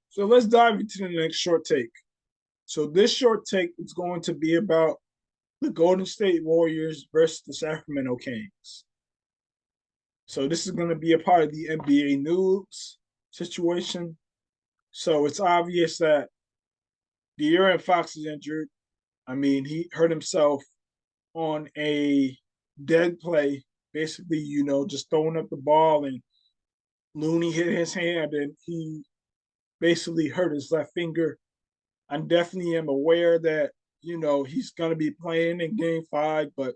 So let's dive into the next short take. So this short take is going to be about the Golden State Warriors versus the Sacramento Kings. So this is going to be a part of the NBA news situation. So it's obvious that De'Aaron Fox is injured. I mean, he hurt himself on a dead play, basically, just throwing up the ball, and Looney hit his hand and he basically hurt his left finger. I definitely am aware that, he's going to be playing in game 5, but,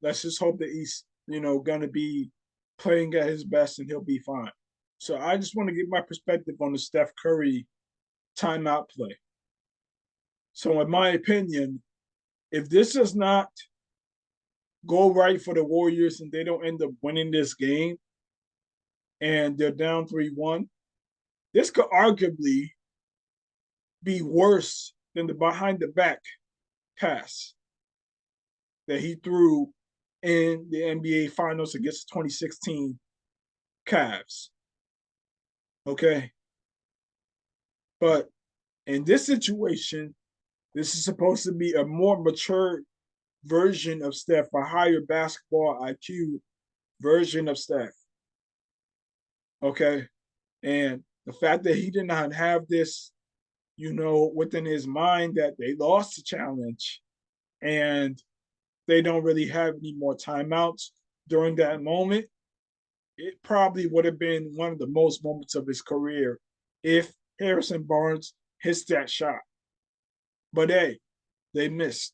let's just hope that he's, going to be playing at his best and he'll be fine. So I just want to get my perspective on the Steph Curry timeout play. So, in my opinion, if this does not go right for the Warriors and they don't end up winning this game and they're down 3-1, this could arguably be worse than the behind the back pass that he threw in the NBA Finals against the 2016 Cavs. Okay. But in this situation, this is supposed to be a more mature version of Steph, a higher basketball IQ version of Steph. Okay. And the fact that he did not have this, within his mind that they lost the challenge and they don't really have any more timeouts during that moment, it probably would have been one of the most moments of his career if Harrison Barnes hits that shot. But hey, they missed.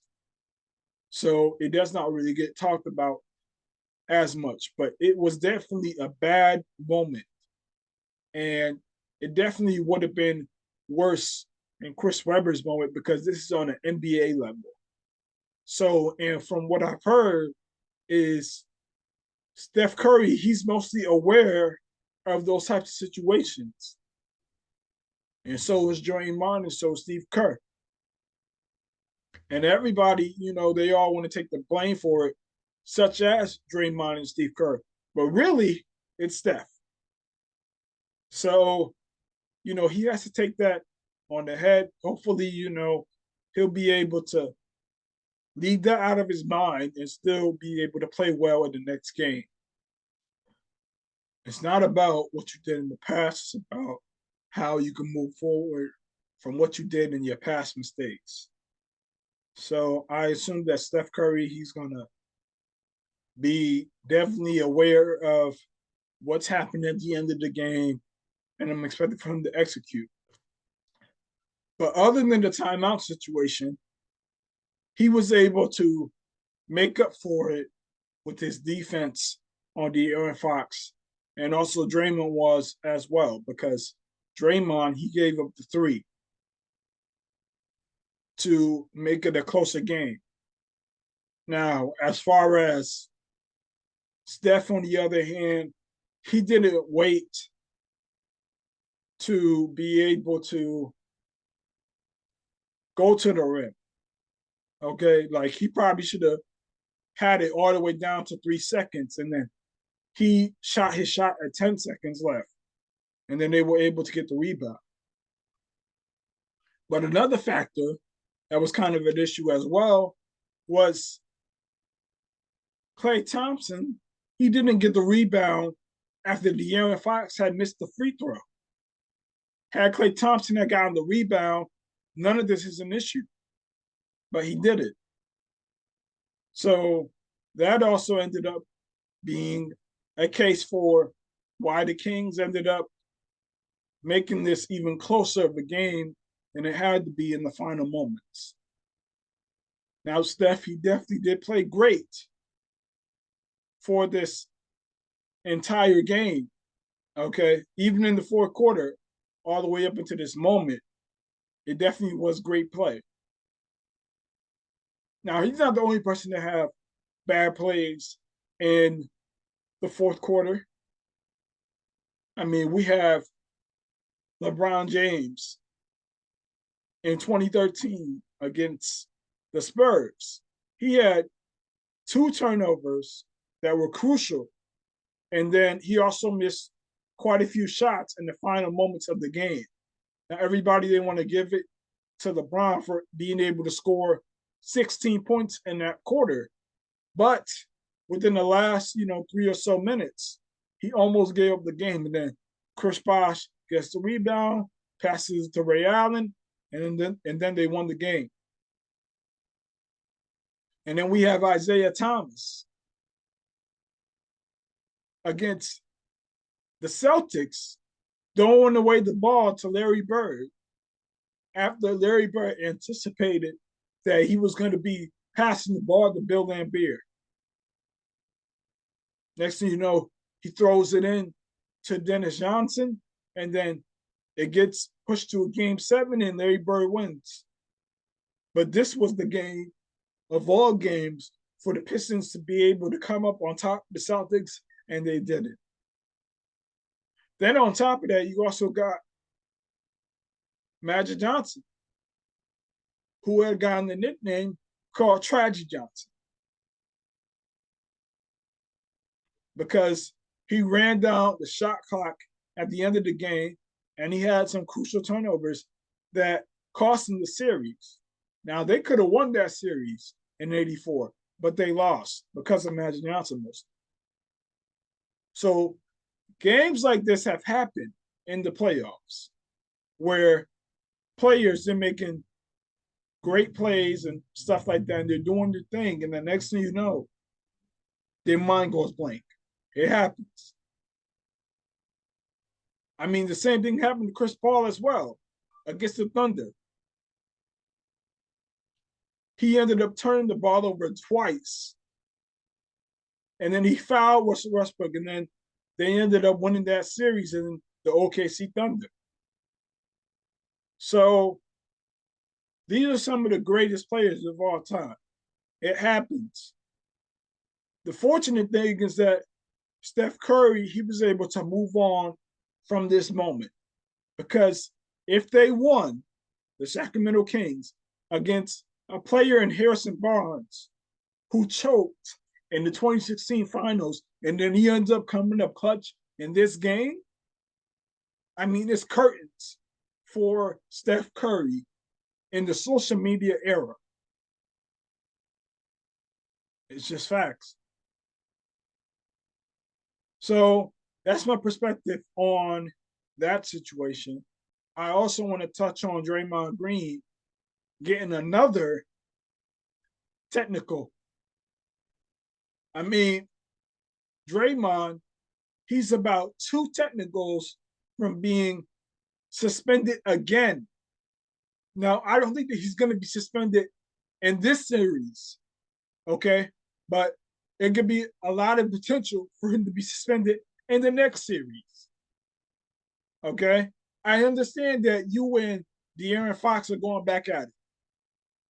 So it does not really get talked about as much, but it was definitely a bad moment. And it definitely would have been worse in Chris Webber's moment because this is on an NBA level. So, and from what I've heard, is Steph Curry, he's mostly aware of those types of situations. And so is Draymond, and so is Steve Kerr. And everybody, they all want to take the blame for it, such as Draymond and Steve Kerr. But really, it's Steph. So, he has to take that on the head. Hopefully, he'll be able to leave that out of his mind and still be able to play well in the next game. It's not about what you did in the past, it's about how you can move forward from what you did in your past mistakes. So I assume that Steph Curry, he's going to be definitely aware of what's happened at the end of the game, and I'm expecting for him to execute. But other than the timeout situation, he was able to make up for it with his defense on De'Aaron Fox, and also Draymond was as well, because Draymond, he gave up the 3 to make it a closer game. Now, as far as Steph, on the other hand, he didn't wait to be able to go to the rim. Okay, like he probably should have had it all the way down to 3 seconds, and then he shot his shot at 10 seconds left, and then they were able to get the rebound. But another factor that was kind of an issue as well was Klay Thompson. He didn't get the rebound after De'Aaron Fox had missed the free throw. Had Klay Thompson had gotten the rebound, none of this is an issue. But he did it. So that also ended up being a case for why the Kings ended up making this even closer of a game than it had to be in the final moments. Now, Steph, he definitely did play great for this entire game. Okay, even in the fourth quarter, all the way up into this moment, it definitely was great play. Now, he's not the only person to have bad plays in the fourth quarter. I mean, we have LeBron James in 2013 against the Spurs. He had 2 turnovers that were crucial. And then he also missed quite a few shots in the final moments of the game. Now, everybody they want to give it to LeBron for being able to score 16 points in that quarter. But within the last, 3 or so minutes, he almost gave up the game. And then Chris Bosh gets the rebound, passes to Ray Allen, and then they won the game. And then we have Isaiah Thomas against the Celtics throwing away the ball to Larry Bird after Larry Bird anticipated that he was going to be passing the ball to Bill Laimbeer. Next thing you know, he throws it in to Dennis Johnson, and then it gets pushed to a game 7, and Larry Bird wins. But this was the game of all games for the Pistons to be able to come up on top of the Celtics, and they did it. Then on top of that, you also got Magic Johnson, who had gotten the nickname called Tragic Johnson, because he ran down the shot clock at the end of the game, and he had some crucial turnovers that cost him the series. Now, they could have won that series in '84, but they lost because of Magic Johnson mostly. So games like this have happened in the playoffs where players are making great plays and stuff like that, and they're doing their thing, and the next thing you know, their mind goes blank. It happens. I mean, the same thing happened to Chris Paul as well against the Thunder. He ended up turning the ball over twice, and then he fouled Russell Westbrook, and then they ended up winning that series in the OKC Thunder. So these are some of the greatest players of all time. It happens. The fortunate thing is that Steph Curry, he was able to move on from this moment, because if they won, the Sacramento Kings, against a player in Harrison Barnes who choked in the 2016 finals, and then he ends up coming up clutch in this game, I mean, it's curtains for Steph Curry in the social media era. It's just facts. So that's my perspective on that situation. I also want to touch on Draymond Green getting another technical. I mean, Draymond, he's about 2 technicals from being suspended again. Now, I don't think that he's going to be suspended in this series, okay? But it could be a lot of potential for him to be suspended in the next series, okay? I understand that you and De'Aaron Fox are going back at it.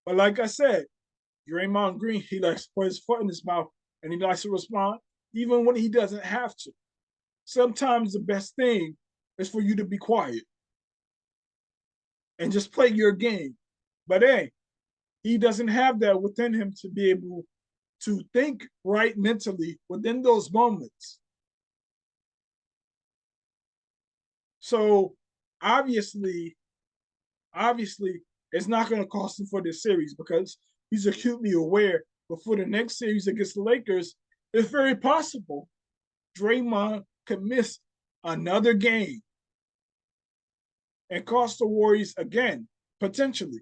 But like I said, Draymond Green, he likes to put his foot in his mouth, and he likes to respond even when he doesn't have to. Sometimes the best thing is for you to be quiet and just play your game. But hey, he doesn't have that within him to be able to think right mentally within those moments. So obviously, it's not going to cost him for this series, because he's acutely aware. But for the next series against the Lakers, it's very possible Draymond could miss another game and cost the Warriors again, potentially.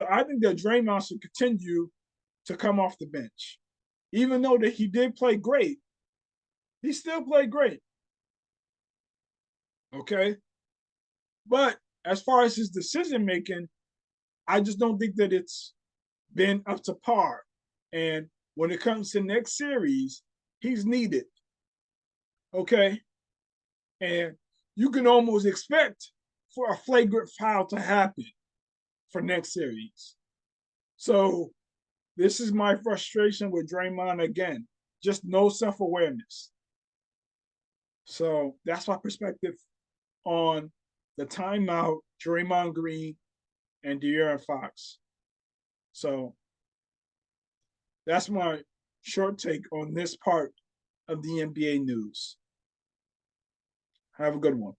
I think that Draymond should continue to come off the bench. Even though that he did play great, he still played great. Okay? But as far as his decision making, I just don't think that it's been up to par. And when it comes to next series, he's needed. Okay? And you can almost expect for a flagrant foul to happen for next series. So this is my frustration with Draymond again. Just no self-awareness. So that's my perspective on the timeout, Draymond Green, and De'Aaron Fox. So that's my short take on this part of the NBA news. Have a good one.